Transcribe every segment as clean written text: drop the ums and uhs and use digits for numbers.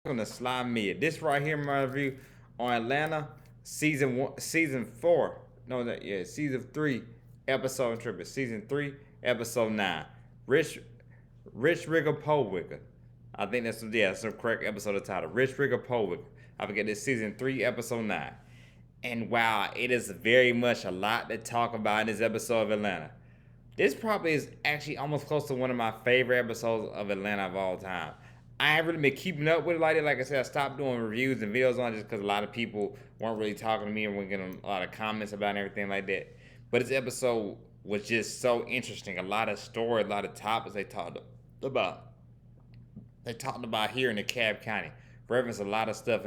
on the Slime Media. This right here, my review on Atlanta season one, season four. No, that yeah, season three, episode triple. Season three, episode 9. Rich, Rich Rigger Poe Wigga. I think that's the correct episode of the title. Rich Rigger Poe Wigga. I forget this season three, episode 9. And wow, it is very much a lot to talk about in this episode of Atlanta. This probably is actually almost close to one of my favorite episodes of Atlanta of all time. I haven't really been keeping up with it like that. Like I said, I stopped doing reviews and videos on it just because a lot of people weren't really talking to me and weren't getting a lot of comments about it and everything like that. But this episode was just so interesting. A lot of story, a lot of topics about. They talked about here in the Cab County. Reference a lot of stuff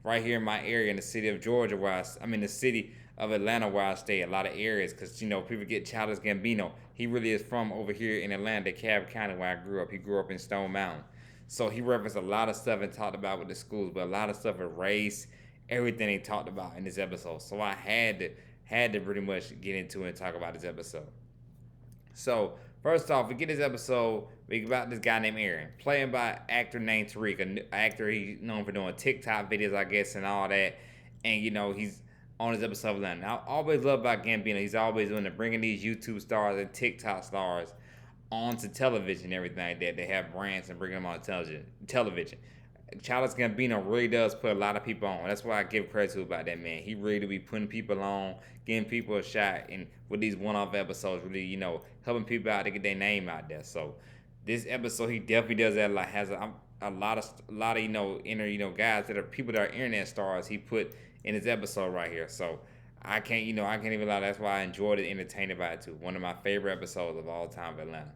right here in my area in the city of Georgia, I'm in the city of Atlanta where I stay. A lot of areas because people get Childish Gambino. He really is from over here in Atlanta, Cab County, where I grew up. He grew up in Stone Mountain, so he referenced a lot of stuff and talked about with the schools, but a lot of stuff with race, everything he talked about in this episode. So I had to pretty much get into it and talk about this episode. So first off, we get this episode. We about this guy named Aaron, playing by actor named Tariq, an actor he's known for doing TikTok videos, I guess, and all that. And he's on this episode of Atlanta. I always love about Gambino. He's always doing it, bringing these YouTube stars and TikTok stars onto television and everything like that. They have brands and bring them on television. Childish Gambino really does put a lot of people on. That's why I give credit to about that man. He really do be putting people on, giving people a shot, and with these one-off episodes, really, helping people out to get their name out there. So this episode, he definitely does that. Like has a lot of guys that are people that are internet stars. He put in his episode right here. So I can't even lie. That's why I enjoyed it, entertained about it too. One of my favorite episodes of all time of Atlanta.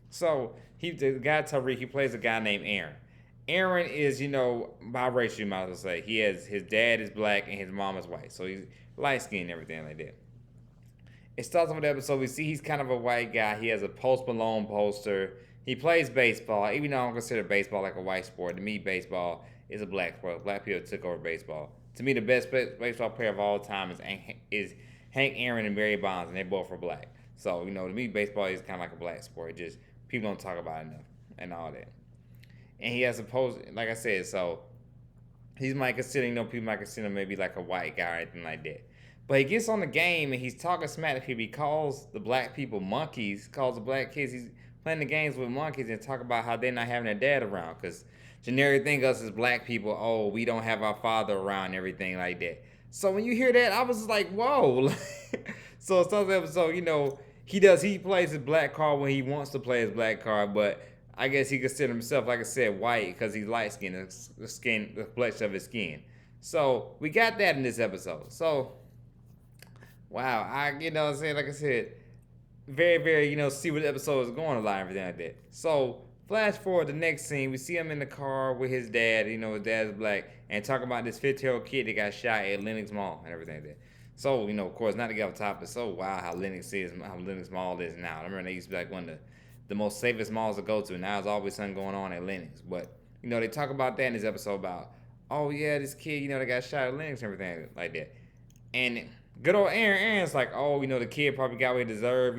So the guy Tariq, he plays a guy named Aaron. Aaron is, biracial, you might as well say. His dad is black and his mom is white. So he's light skinned and everything like that. It starts off with the episode. We see he's kind of a white guy. He has a Post Malone poster. He plays baseball, even though I don't consider baseball like a white sport. To me, baseball is a black sport. Black people took over baseball. To me, the best baseball player of all time is Hank Aaron and Barry Bonds, and they both are black. So, to me, baseball is kind of like a black sport. It just people don't talk about it enough and all that. And he has a post, like I said, so he's might consider, people might consider him maybe like a white guy or anything like that. But he gets on the game and he's talking smack to people. He calls the black people monkeys, calls the black kids. He's playing the games with monkeys and talk about how they're not having their dad around. Because generic thing us as black people, oh, we don't have our father around and everything like that. So when you hear that, I was like, whoa. So it starts the episode, he plays his black card when he wants to play his black card, but I guess he considers himself, like I said, white because he's light skinned, the complexion of his skin. So we got that in this episode. So wow, what I'm saying, like I said, very, very, see what the episode is going a lot and everything like that. So flash forward the next scene, we see him in the car with his dad, his dad's black, and talking about this 15-year-old kid that got shot at Lenox Mall and everything like that. So, of course, not to get off top, but so wow how Lenox Mall is now. I remember they used to be like one of the most safest malls to go to. Now there's always something going on at Lenox. But, they talk about that in this episode about, oh yeah, this kid, they got shot at Lenox and everything like that. And good old Aaron's like, oh, the kid probably got what he deserved.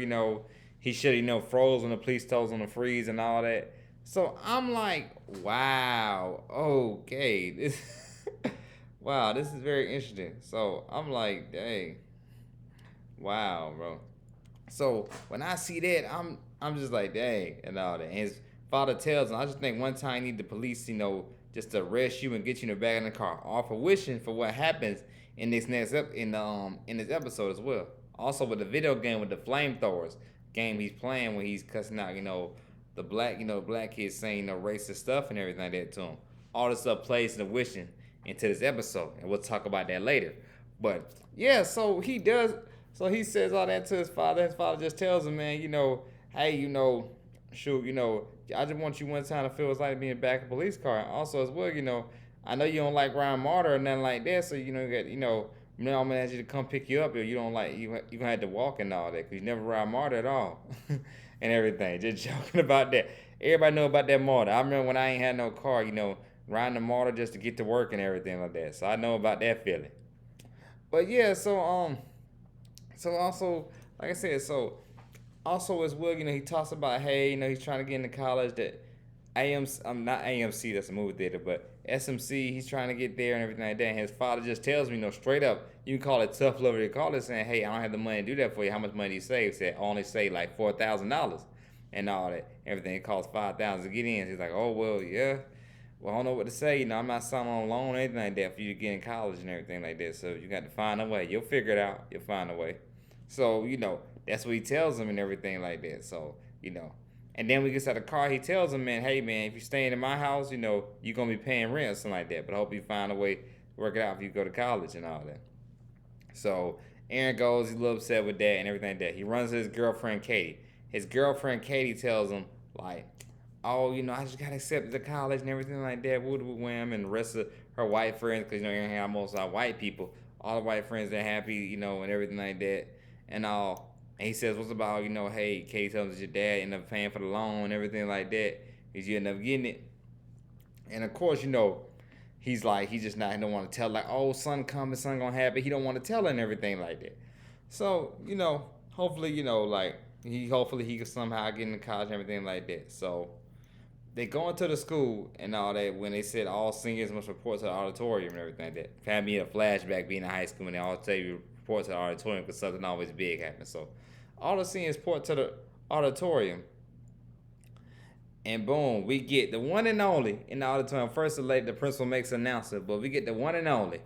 He should have, froze when the police told him to freeze and all that. So I'm like, wow, okay, wow, this is very interesting. So I'm like, dang, wow, bro. So when I see that, I'm just like, dang, and all that. And his father tells him, I just think one time you need the police, just to arrest you and get you in the back of the car. All for wishing for what happens in this in this episode as well. Also with the video game with the flamethrowers game he's playing when he's cussing out, the black kids saying racist stuff and everything like that to him. All this stuff plays in the wishing into this episode, and we'll talk about that later. But yeah, so he does. So he says all that to his father. His father just tells him, man, hey, shoot, I just want you one time to feel it's like being back in a police car. Also, as well, I know you don't like Ryan Martyr or nothing like that. So now I'm gonna ask you to come pick you up. Or you don't like you gonna have to walk and all that because you never ride Martyr at all, and everything. Just joking about that. Everybody know about that Martyr. I remember when I ain't had no car, riding the Martyr just to get to work and everything like that. So I know about that feeling. But yeah, so also, like I said, so also as well, he talks about, hey, he's trying to get into college that I'm not AMC, that's a movie theater, but SMC, he's trying to get there and everything like that. And his father just tells me, straight up, you can call it tough love, or you call it saying, hey, I don't have the money to do that for you. How much money do you save? He said, I only save like $4,000 and all that. Everything it costs $5,000 to get in. He's like, oh well, yeah. Well, I don't know what to say. I'm not signing on a loan or anything like that for you to get in college and everything like that. So you got to find a way. You'll figure it out. You'll find a way. So, that's what he tells him and everything like that. So, and then we get to the car, he tells him, man, hey, man, if you're staying in my house, you're going to be paying rent or something like that. But I hope you find a way to work it out if you go to college and all that. So Aaron goes, he's a little upset with that and everything like that. He runs to his girlfriend, Katie. His girlfriend, Katie, tells him, like, oh, I just got accepted to college and everything like that. Woo wham. And the rest of her white friends, because, Aaron had most white people. All the white friends, they're happy, and everything like that. And all. And he says, what's about, hey, Katie tells us your dad ended up paying for the loan and everything like that. Because you end up getting it. And of course, he's like, he just not, he don't want to tell, like, oh, son coming, son gonna happen. He don't want to tell her and everything like that. So, hopefully, like, hopefully he can somehow get into college and everything like that. So they go into the school and all that when they said all seniors must report to the auditorium and everything like that. Had me a flashback being in high school and they all tell you report to the auditorium because something always big happens. So all the seniors report to the auditorium. And boom, we get the one and only in the auditorium. First, the principal makes an announcement, but we get the one and only.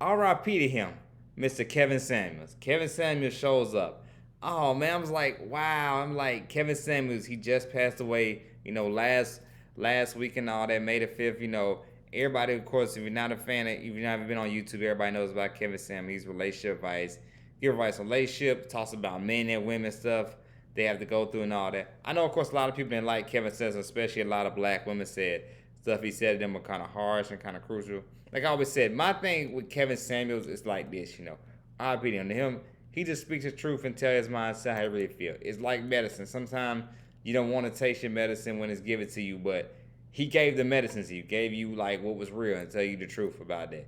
R.I.P. to him, Mr. Kevin Samuels. Kevin Samuels shows up. Oh man, I was like, wow. I'm like, Kevin Samuels, he just passed away, last week and all that, May the 5th, everybody, of course, if you're not a fan, if you've never been on YouTube, everybody knows about Kevin Samuels, relationship advice. Give advice on relationship, talks about men and women stuff they have to go through and all that. I know, of course, a lot of people didn't like Kevin Samuels, especially a lot of black women said stuff he said to them were kind of harsh and kind of crucial. Like I always said, my thing with Kevin Samuels is like this, R.I.P. to him. He just speaks the truth and tells his mindset how he really feels. It's like medicine. Sometimes you don't want to taste your medicine when it's given to you, but he gave the medicine to you, gave you like what was real and tell you the truth about that.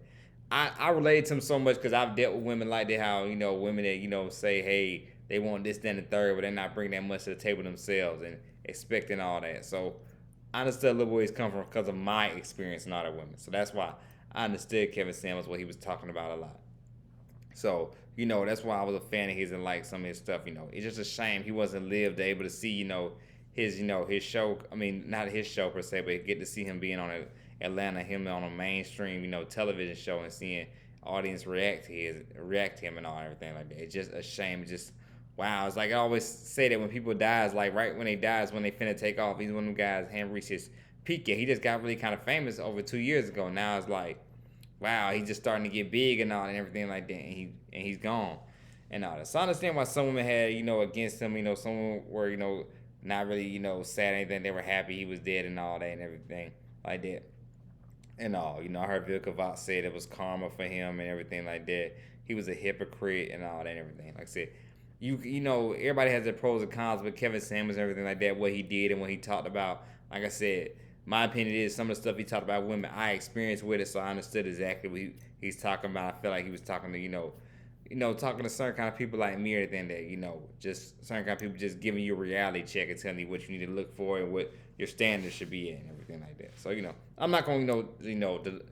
I relate to him so much because I've dealt with women like that, how, women that, say, hey, they want this, then the third, but they're not bringing that much to the table themselves and expecting all that. So I understood a little where he's come from because of my experience in all that women. So that's why I understood Kevin Samuels, what he was talking about a lot. So, that's why I was a fan of his and like some of his stuff, It's just a shame he wasn't able to see, his show. I mean, not his show per se, but get to see him being on Atlanta, him on a mainstream, television show and seeing audience react to him and all everything like that. It's just a shame. It's just wow. It's like I always say that when people die, it's like right when they die is when they finna take off. He's one of them guys haven't reached his peak yet. He just got really kind of famous over 2 years ago. Now it's like, wow, he's just starting to get big and all and everything like that, and he's gone and all that. So I understand why some women had, against him, some women were, not really, sad or anything. They were happy he was dead and all that and everything like that. And all, I heard Vivica Vox said it was karma for him and everything like that. He was a hypocrite and all that and everything. Like I said, everybody has their pros and cons, but Kevin Samuels and everything like that, what he did and what he talked about, like I said, my opinion is some of the stuff he talked about women, I experienced with it, so I understood exactly what he's talking about. I feel like he was talking to, talking to certain kind of people like me or anything that, just certain kind of people just giving you a reality check and telling you what you need to look for and what your standards should be and everything like that. So, I'm not going to,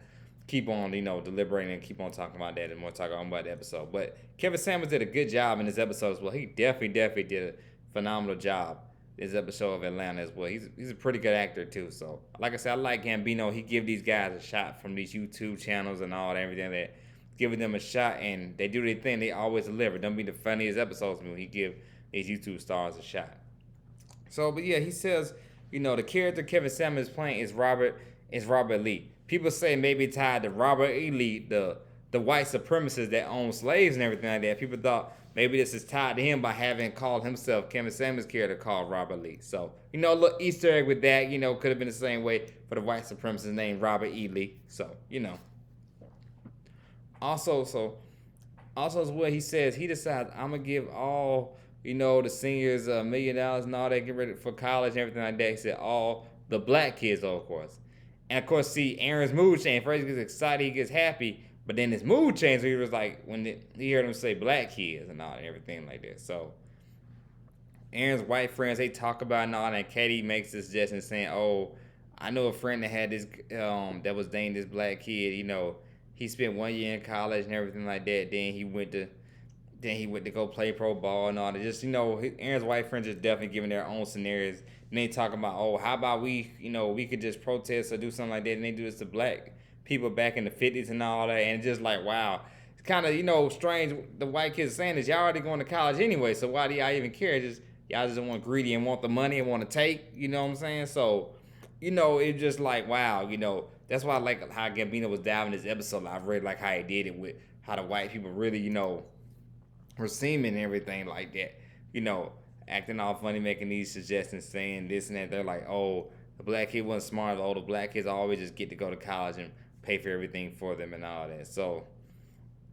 keep on, deliberating and keep on talking about that and more talking about the episode. But Kevin Samuels did a good job in this episode as well. He definitely did a phenomenal job this episode of Atlanta as well. He's a pretty good actor too. So, like I said, I like Gambino. He give these guys a shot from these YouTube channels and all that, everything that giving them a shot and they do their thing. They always deliver. Don't be the funniest episodes when he give these YouTube stars a shot. So, but yeah, he says, the character Kevin Samuels is playing is Robert Lee. People say maybe tied to Robert E. Lee, the white supremacist that owned slaves and everything like that. People thought maybe this is tied to him by having called himself Kevin Samuels' character called Robert Lee. So, a little Easter egg with that, could have been the same way for the white supremacist named Robert E. Lee. So, Also as well, he says he decides I'm gonna give all the seniors $1 million and all that, get ready for college and everything like that. He said all the black kids, though, of course. And of course, see Aaron's mood change. First he gets excited, he gets happy, but then his mood changed. So he was like when he heard him say black kids and all and everything like that. So Aaron's white friends, they talk about it and all, and Katie makes this suggestion saying, "Oh, I know a friend that had this that was dating this black kid. He spent 1 year in college and everything like that. Then he went to go play pro ball and all that. Just Aaron's white friends are definitely giving their own scenarios. And they talking about, oh, how about we could just protest or do something like that, and they do this to black people back in the 50s and all that, and just like, wow, it's kind of strange. The white kids saying this, y'all already going to college anyway, so why do y'all even care? Just y'all just want greedy and want the money and want to take. You know what I'm saying? So, it's just like, wow. That's why I like how Gambino was diving this episode. I really like how he did it with how the white people really, were seeming and everything like that. You know, acting all funny, making these suggestions, saying this and that. They're like, oh, the black kid wasn't smart. Oh, the black kids always just get to go to college and pay for everything for them and all that. So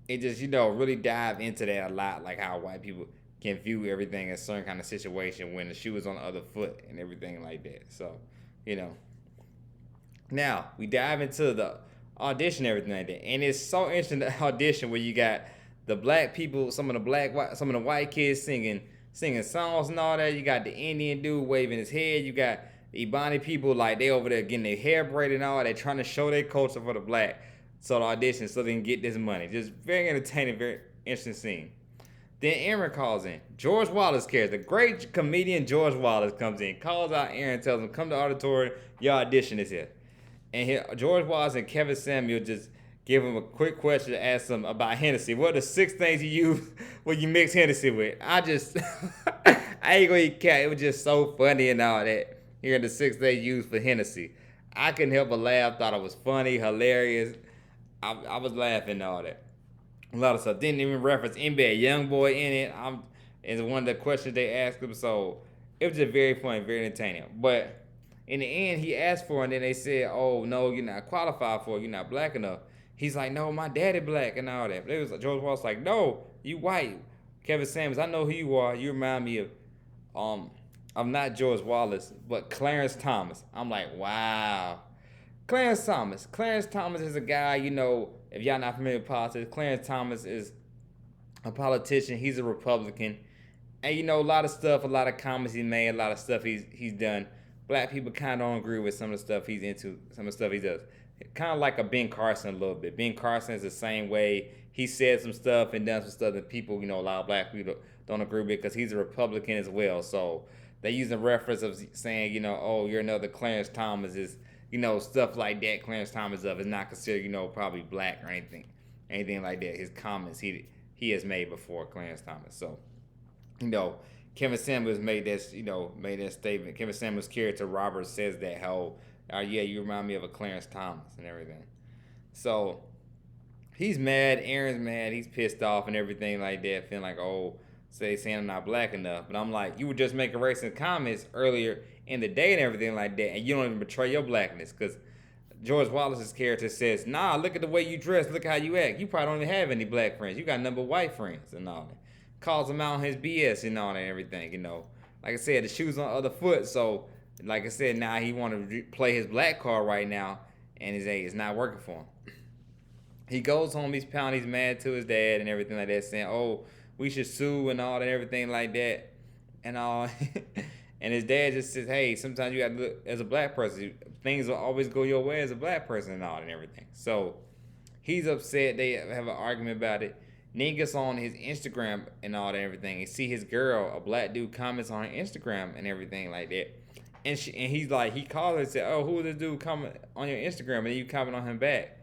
it just, really dive into that a lot, like how white people can view everything as a certain kind of situation when the shoe is on the other foot and everything like that. So, Now, we dive into the audition and everything like that. And it's so interesting, the audition where you got the black people, some of the white kids singing songs and all that. You got the Indian dude waving his head. You got the Ebony people, like, they over there getting their hair braided and all that, trying to show their culture for the black. So the audition so they can get this money. Just very entertaining, very interesting scene. Then Aaron calls in. George Wallace character, the great comedian George Wallace comes in, calls out Aaron, tells him, come to the auditorium, your audition is here. And George Wallace and Kevin Samuel just give him a quick question to ask him about Hennessy. What are the 6 things you use when you mix Hennessy with? I ain't gonna eat cat. It was just so funny and all that. Hearing the 6 things used for Hennessy. I couldn't help but laugh. Thought it was funny, hilarious. I was laughing and all that. A lot of stuff. Didn't even reference NBA Youngboy in it. It's one of the questions they asked him. So it was just very funny, very entertaining. But in the end, he asked for it, and then they said, oh, no, you're not qualified for it. You're not black enough. He's like, no, my daddy black and all that. But it was George Wallace like, no, you white. Kevin Samuels, I know who you are. You remind me of, I'm not George Wallace, but Clarence Thomas. I'm like, wow. Clarence Thomas. Clarence Thomas is a guy, if y'all not familiar with politics, Clarence Thomas is a politician. He's a Republican. And, a lot of comments he made, a lot of stuff he's done. Black people kind of don't agree with some of the stuff he's into, some of the stuff he does. Kind of like a Ben Carson a little bit. Ben Carson is the same way. He said some stuff and done some stuff that people, a lot of black people don't agree with because he's a Republican as well. So they use the reference of saying, oh, you're another Clarence Thomas is, stuff like that. Clarence Thomas is not considered, probably black or anything like that. His comments he has made before, Clarence Thomas. So, Kevin Samuels made that statement. Kevin Samuels' character Robert says that yeah, you remind me of a Clarence Thomas and everything. So he's mad. Aaron's mad. He's pissed off and everything like that, feeling like, oh, saying I'm not black enough. But I'm like, you were just making racist comments earlier in the day and everything like that, and you don't even betray your blackness. Because George Wallace's character says, nah, look at the way you dress. Look how you act. You probably don't even have any black friends. You got number white friends and all that. Calls him out on his BS and all that and everything, Like I said, the shoe's on the other foot, so like I said, now he want to play his black card right now, and it's not working for him. He goes home, he's pounding, he's mad to his dad and everything like that, saying, oh, we should sue and all that, everything like that, and all. And his dad just says, hey, sometimes you got to look, as a black person, things will always go your way as a black person and all that and everything. So he's upset. They have an argument about it. Then he gets on his Instagram and all that and everything, and see his girl, a black dude, comments on her Instagram and everything like that. And he's like, he called her and said, oh, who is this dude comment on your Instagram? And then you comment on him back.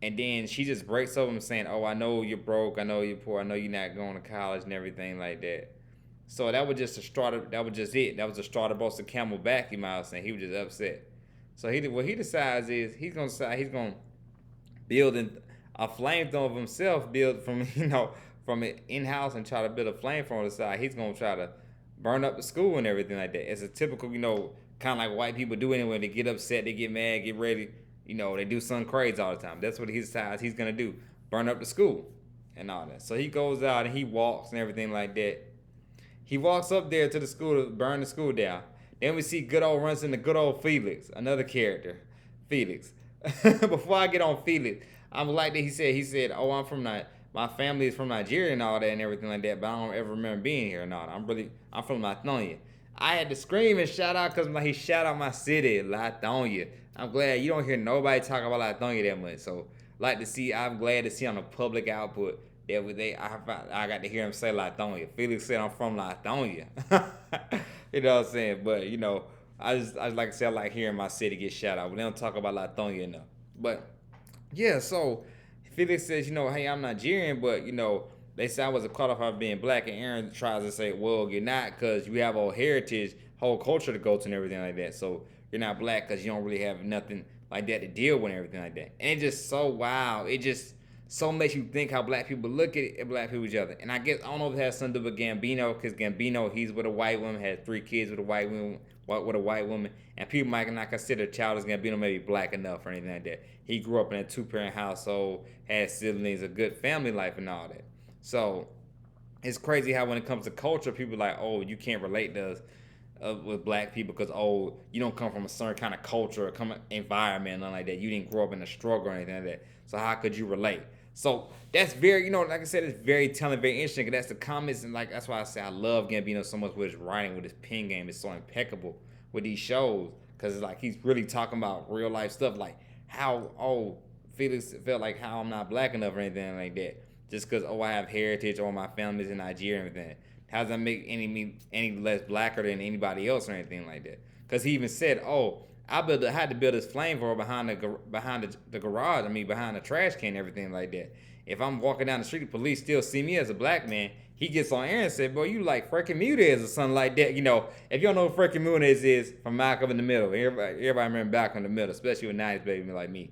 And then she just breaks over him saying, oh, I know you're broke. I know you're poor. I know you're not going to college and everything like that. So that was just that was just it. That was a straw that broke the camel back, he might have said. He was just upset. So what he decides is he's going to build a flamethrower of himself, build from, from it in-house and try to build a flamethrower on the side. He's going to try to burn up the school and everything like that. It's a typical, kind of like white people do anyway. They get upset, they get mad, get ready. They do something crazy all the time. That's what he decides he's going to do. Burn up the school and all that. So he goes out and he walks and everything like that. He walks up there to the school to burn the school down. Then we see runs into good old Felix, another character. Felix. Before I get on Felix, I'm like that he said, oh, my family is from Nigeria and all that and everything like that, but I don't ever remember being here and all that. I'm from Lithonia. I had to scream and shout out because like he shout out my city, Lithonia. I'm glad you don't hear nobody talk about Lithonia that much. So like to see, I'm glad to see on the public output that I got to hear him say Lithonia. Felix said I'm from Lithonia. You know what I'm saying? But you know, I just like to say I like hearing my city get shout out. We don't talk about Lithonia enough. But yeah, so Felix says, you know, hey, I'm Nigerian, but you know, they say I was caught off of being black, and Aaron tries to say, well, you're not because you have a whole heritage, whole culture to go to, and everything like that. So you're not black because you don't really have nothing like that to deal with, and everything like that. And it's just so wow. It just so makes you think how black people look at it and black people each other. And I guess I don't know if it has something to do with Gambino, because Gambino, he's with a white woman, had 3 kids with a white woman, and people might not consider Childish Gambino maybe black enough or anything like that. He grew up in a 2-parent household, had siblings, a good family life, and all that. So it's crazy how when it comes to culture, people are like, oh, you can't relate to us with black people because oh, you don't come from a certain kind of culture or environment, nothing like that. You didn't grow up in a struggle or anything like that. So how could you relate? So that's very, you know, like I said, it's very telling, very interesting. Cause that's the comments, and like that's why I say I love Gambino so much with his writing, with his pen game. It's so impeccable with these shows, cause it's like he's really talking about real life stuff, like how Felix felt like how I'm not black enough or anything like that, just cause I have heritage or my family's in Nigeria and everything. How does that make any less blacker than anybody else or anything like that? Cause he even said, oh, I had to build this flamethrower behind the garage. I mean, behind the trash can and everything like that. If I'm walking down the street, the police still see me as a black man. He gets on air and said, "Boy, you like Freaking Mudez or something like that." You know, if you don't know what Freaking Mudez is, from Malcolm in the Middle. Everybody remember Malcolm in the Middle, especially with 90s baby like me.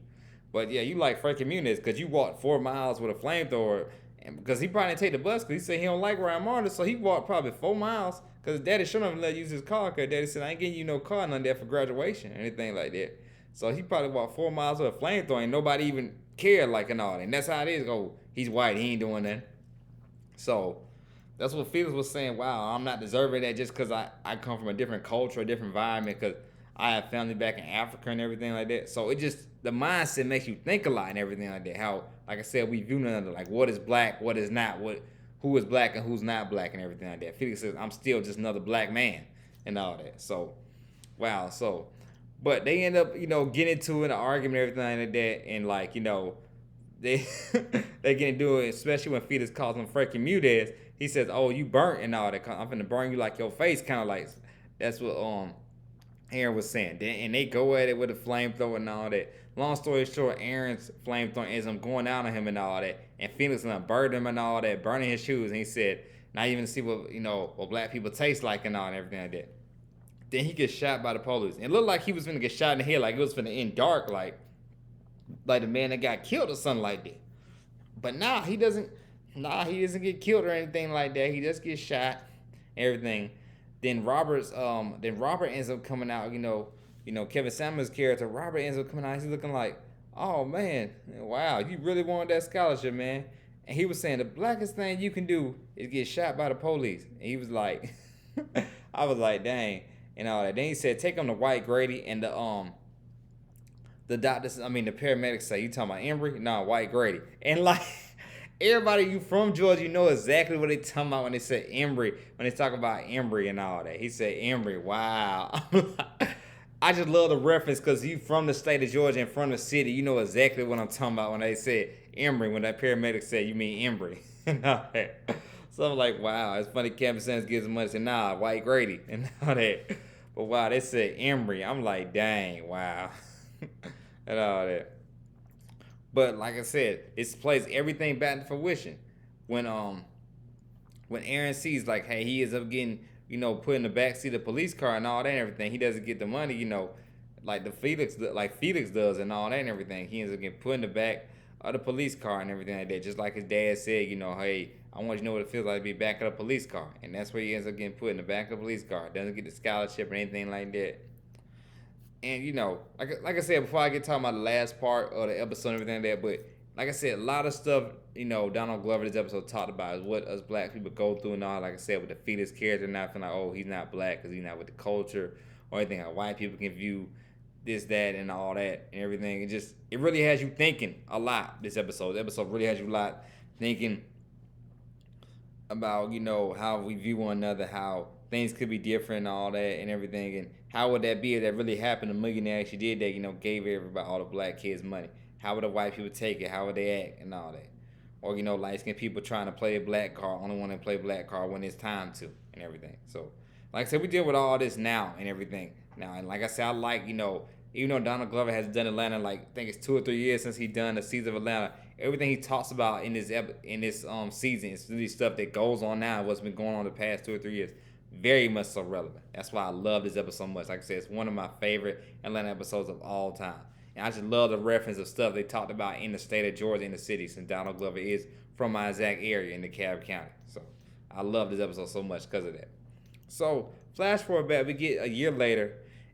But yeah, you like Freaking Mudez because you walked 4 miles with a flamethrower. And because he probably didn't take the bus because he said he don't like where I'm on, so he walked probably 4 miles because his daddy shouldn't have let use his car because daddy said, I ain't getting you no car none there for graduation or anything like that. So he probably walked 4 miles with a flamethrower and nobody even cared like and all. And that's how it is. Oh, he's white. He ain't doing that. So that's what Felix was saying. Wow, I'm not deserving that just because I come from a different culture, a different environment, because I have family back in Africa and everything like that. So it just, the mindset makes you think a lot and everything like that. How, like I said, we view one another, like what is black, what is not, who is black and who's not black and everything like that. Felix says, I'm still just another black man and all that. So, wow. So, but they end up, you know, getting into an argument and everything like that. And like, you know, they they get into it, especially when Felix calls him freaking Mudez. He says, oh, you burnt and all that. I'm finna burn you like your face, kind of like, that's what Aaron was saying. And they go at it with a flamethrower and all that. Long story short, Aaron's flamethrower ends up going out on him and all that. And Felix burned him and all that, burning his shoes. And he said, not even to see what, you know, what black people taste like and all and everything like that. Then he gets shot by the police. It looked like he was gonna get shot in the head, like it was gonna end dark, like the man that got killed or something like that. But nah, he doesn't get killed or anything like that. He just gets shot, everything. Then Robert ends up coming out, you know, Kevin Samuels' character, Robert ends up coming out, he's looking like, oh man, wow, you really wanted that scholarship, man. And he was saying the blackest thing you can do is get shot by the police. And he was like, I was like, dang, and all that. Then he said, take him to White Grady, and the doctors, I mean the paramedics say, you talking about Embry? No, White Grady. And like everybody, you from Georgia, you know exactly what they talking about when they say Embry, when they talk about Embry and all that. He said Embry, wow. I just love the reference because you from the state of Georgia and from the city, you know exactly what I'm talking about when they said Embry, when that paramedic said you mean Embry. And all that. So I'm like, wow, it's funny Kevin Samuels gives him money and say, nah, White Grady and all that. But wow, they said Embry. I'm like, dang, wow. And all that. But like I said, it plays everything back to fruition. When Aaron sees like, hey, he ends up getting, you know, put in the backseat of the police car and all that and everything. He doesn't get the money, you know, like Felix does and all that and everything. He ends up getting put in the back of the police car and everything like that. Just like his dad said, you know, hey, I want you to know what it feels like to be back of a police car. And that's where he ends up getting put in the back of a police car. Doesn't get the scholarship or anything like that. And, you know, like I said, before I get talking about the last part of the episode and everything like that, but like I said, a lot of stuff, you know, Donald Glover this episode talked about is what us black people go through and all. Like I said, with the Felix character, not feeling like, oh, he's not black because he's not with the culture or anything. How white people can view this, that, and all that and everything. It really has you thinking a lot, this episode. The episode really has you a lot thinking about, you know, how we view one another, how things could be different and all that and everything. And how would that be if that really happened? A millionaire actually did that, gave everybody, all the black kids, money. How would the white people take it? How would they act and all that? Or, light skinned people trying to play a black card, only want to play black card when it's time to and everything. So, like I said, we deal with all this now and everything. Now, and like I said, I like, even though Donald Glover has done Atlanta, like I think it's 2 or 3 years since he done the season of Atlanta, everything he talks about in this season is really stuff that goes on now, what's been going on the past 2 or 3 years. Very much so relevant. That's why I love this episode so much. Like I said, it's one of my favorite Atlanta episodes of all time. And I just love the reference of stuff they talked about in the state of Georgia, in the city, since Donald Glover is from my exact area in DeKalb County. So I love this episode so much because of that. So flash forward back, we get a year later,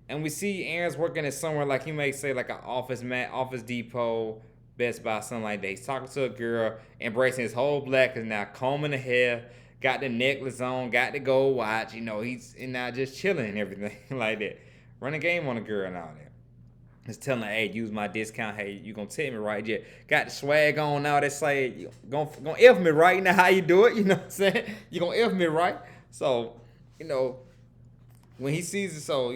and we see Aaron's working at somewhere like you may say like an Office Depot, Best Buy, something like that. He's talking to a girl, embracing his whole blackness now, combing the hair, got the necklace on, got the gold watch. He's now just chilling and everything like that. Running game on a girl and all that. Just telling her, hey, use my discount. Hey, you gonna tell me right? Yeah, got the swag on now. They say, you gonna F me right? You know how you do it? You know what I'm saying? You gonna F me right? So, when he sees it, so,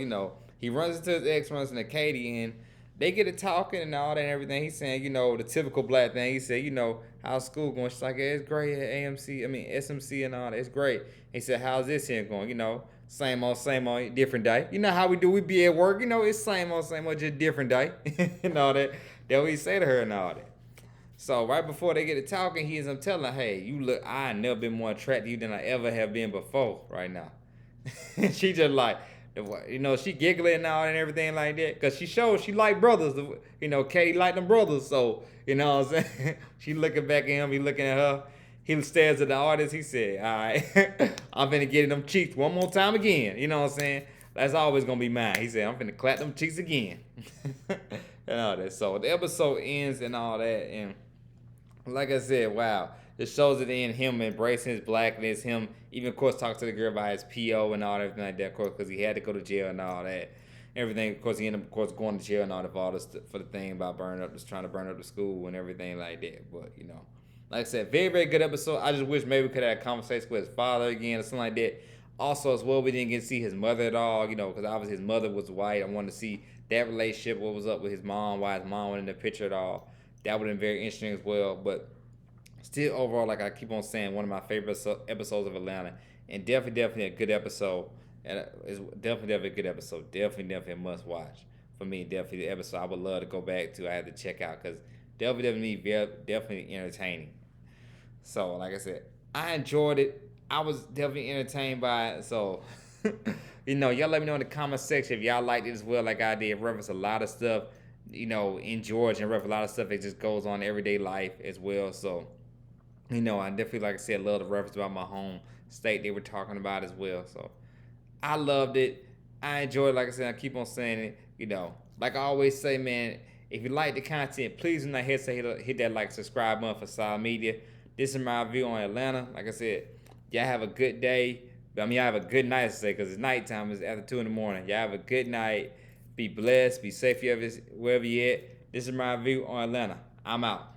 he runs into his ex, runs into Katie, and they get to talking and all that and everything. He's saying, the typical black thing. He said, how's school going? She's like, yeah, it's great at SMC and all that. It's great. He said, how's this here going? Same old, different day. You know how we do. We be at work. It's same old, just different day. And all that. That's what he say to her and all that. So right before they get to talking, he ends up telling her, hey, I ain't never been more attracted to you than I ever have been before right now. And she just like, she giggling and all and everything like that. Because she shows she like brothers. Katie like them brothers. So, you know what I'm saying? She looking back at him. He looking at her. He stares at the artist. He said, all right, I'm finna get them cheeks one more time again. You know what I'm saying? That's always going to be mine. He said, I'm finna clap them cheeks again. And all that. So the episode ends and all that. And like I said, wow. It shows it in him embracing his blackness. Him, even, of course, talking to the girl about his PO and all that, everything like that, of course, because he had to go to jail and all that. Everything, of course, he ended up, of course, going to jail and all that for the thing about trying to burn up the school and everything like that. But, like I said, very, very good episode. I just wish maybe we could have had a conversation with his father again or something like that. Also, as well, we didn't get to see his mother at all, because obviously his mother was white. I wanted to see that relationship, what was up with his mom, why his mom wasn't in the picture at all. That would have been very interesting as well. But still, overall, like I keep on saying, one of my favorite episodes of Atlanta. And definitely a good episode. And it's definitely a good episode. Definitely a must watch. For me, definitely the episode I would love to go back to. I had to check out because definitely entertaining. So, like I said, I enjoyed it. I was definitely entertained by it. So, y'all let me know in the comment section if y'all liked it as well, like I did. Reference a lot of stuff, in Georgia, and reference a lot of stuff that just goes on in everyday life as well. So, I definitely, like I said, love the reference about my home state they were talking about as well. So, I loved it. I enjoyed it. Like I said, I keep on saying it. Like I always say, man, if you like the content, please do not hesitate to hit that subscribe button for social media. This is my review on Atlanta. Like I said, y'all have a good day. Y'all have a good night, I say, because it's nighttime. It's after 2 in the morning. Y'all have a good night. Be blessed. Be safe wherever you're at. This is my review on Atlanta. I'm out.